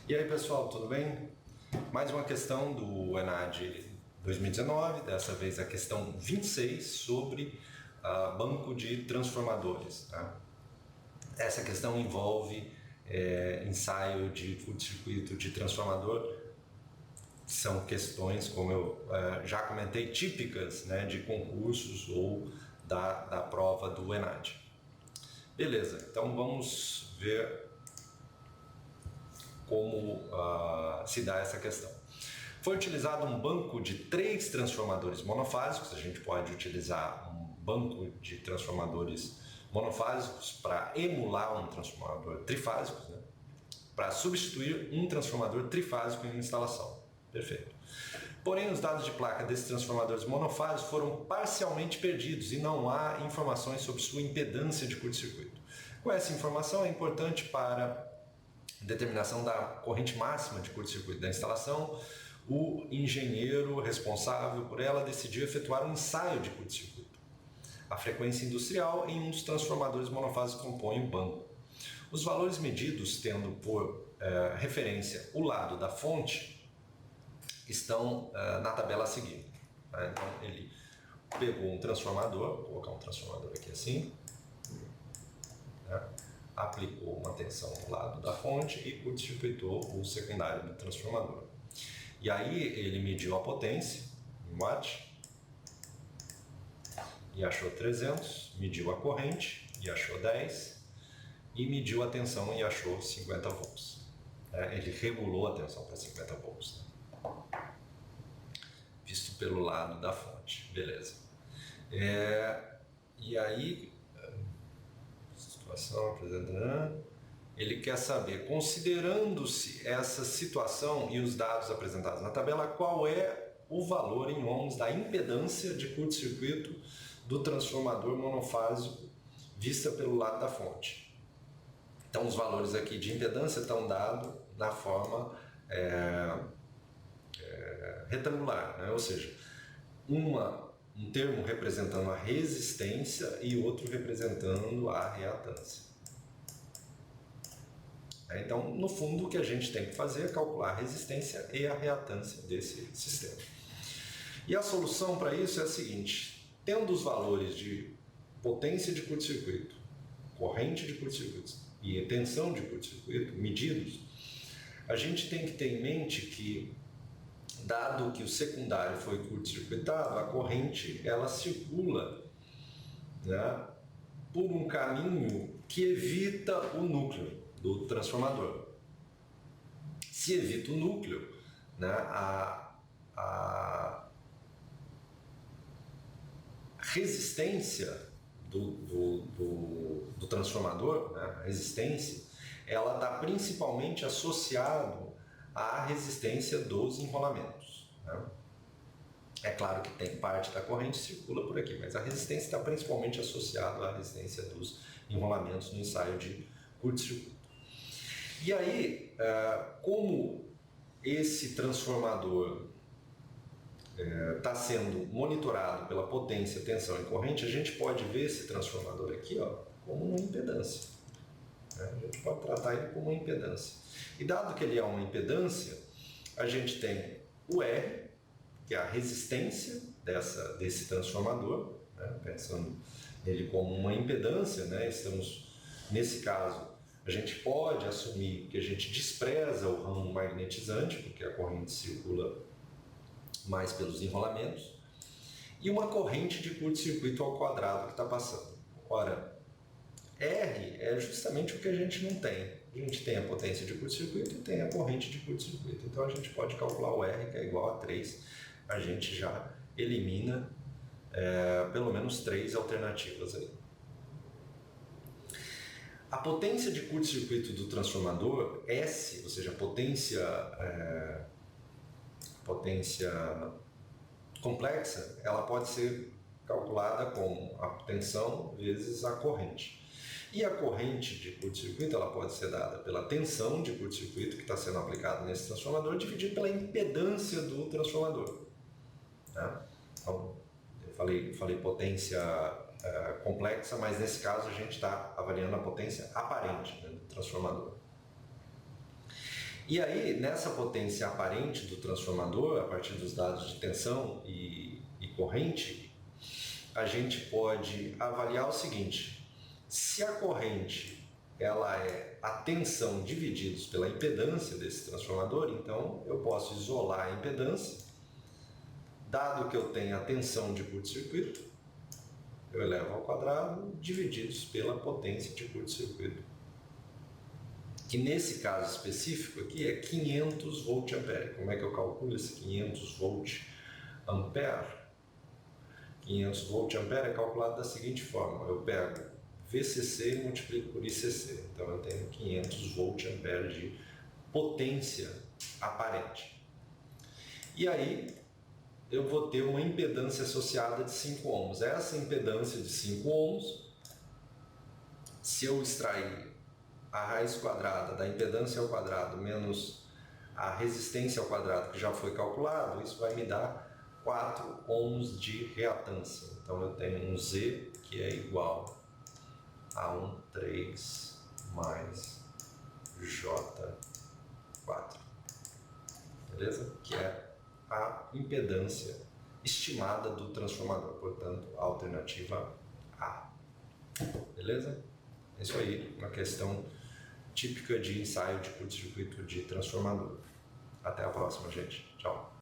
E aí pessoal, tudo bem? Mais uma questão do ENAD 2019, dessa vez a questão 26 sobre banco de transformadores. Tá? Essa questão envolve ensaio de curto-circuito de transformador. São questões, como eu já comentei, típicas, né, de concursos ou da prova do ENAD. Beleza, então vamos ver como se dá essa questão. Foi utilizado um banco de 3 transformadores monofásicos. A gente pode utilizar um banco de transformadores monofásicos para emular um transformador trifásico, né? Para substituir um transformador trifásico em instalação. Perfeito. Porém, os dados de placa desses transformadores monofásicos foram parcialmente perdidos e não há informações sobre sua impedância de curto-circuito. Com essa informação é importante para determinação da corrente máxima de curto-circuito da instalação, o engenheiro responsável por ela decidiu efetuar um ensaio de curto-circuito. A frequência industrial em um dos transformadores monofásicos compõe o banco. Os valores medidos, tendo por referência o lado da fonte, estão na tabela a seguir. Então ele pegou um transformador, vou colocar um transformador aqui assim, né? Aplicou uma tensão no lado da fonte e curto-circuitou o secundário do transformador. E aí ele mediu a potência em watt e achou 300, mediu a corrente e achou 10 e mediu a tensão e achou 50 volts. Ele regulou a tensão para 50 volts, né? Visto pelo lado da fonte, beleza. E aí ele quer saber, considerando-se essa situação e os dados apresentados na tabela, qual é o valor em ohms da impedância de curto-circuito do transformador monofásico vista pelo lado da fonte. Então os valores aqui de impedância estão dados na forma retangular, né? Ou seja, um termo representando a resistência e outro representando a reatância. Então, no fundo, o que a gente tem que fazer é calcular a resistência e a reatância desse sistema. E a solução para isso é a seguinte: tendo os valores de potência de curto-circuito, corrente de curto-circuito e tensão de curto-circuito medidos, a gente tem que ter em mente que, dado que o secundário foi curto-circuitado, a corrente ela circula, né, por um caminho que evita o núcleo do transformador. Se evita o núcleo, né, a resistência do transformador, né, a resistência, ela está principalmente associada à resistência dos enrolamentos, né? É claro que tem parte da corrente que circula por aqui, mas a resistência está principalmente associada à resistência dos enrolamentos no ensaio de curto-circuito. E aí, como esse transformador está sendo monitorado pela potência, tensão e corrente, a gente pode ver esse transformador aqui, ó, como uma impedância. A gente pode tratar ele como uma impedância. E dado que ele é uma impedância, a gente tem o R, que é a resistência desse transformador, né? Pensando nele como uma impedância, né? Nesse caso, a gente pode assumir que a gente despreza o ramo magnetizante, porque a corrente circula mais pelos enrolamentos, e uma corrente de curto-circuito ao quadrado que está passando. Ora, R é justamente o que a gente não tem. A gente tem a potência de curto-circuito e tem a corrente de curto-circuito. Então a gente pode calcular o R, que é igual a 3. A gente já elimina pelo menos 3 alternativas aí. A potência de curto-circuito do transformador S, ou seja, potência complexa, ela pode ser calculada como a tensão vezes a corrente. E a corrente de curto-circuito ela pode ser dada pela tensão de curto-circuito que está sendo aplicada nesse transformador, dividido pela impedância do transformador. Né? Então, eu falei potência complexa, mas nesse caso a gente está avaliando a potência aparente, né, do transformador. E aí, nessa potência aparente do transformador, a partir dos dados de tensão e corrente, a gente pode avaliar o seguinte: se a corrente ela é a tensão divididos pela impedância desse transformador, então eu posso isolar a impedância, dado que eu tenho a tensão de curto-circuito, eu elevo ao quadrado, divididos pela potência de curto-circuito, que nesse caso específico aqui é 500 volt-ampere. Como é que eu calculo esse 500 volt-ampere? 500 volt-ampere é calculado da seguinte forma: eu pego VCC e multiplico por ICC. Então eu tenho 500 volt-ampere de potência aparente. E aí eu vou ter uma impedância associada de 5 ohms. Essa impedância de 5 ohms, se eu extrair a raiz quadrada da impedância ao quadrado menos a resistência ao quadrado, que já foi calculado, isso vai me dar 4 ohms de reatância. Então eu tenho um Z que é igual a 1,3 mais J4. Beleza? Que é a impedância estimada do transformador, portanto, a alternativa A. Beleza? É isso aí, uma questão típica de ensaio de curto-circuito de transformador. Até a próxima, gente. Tchau.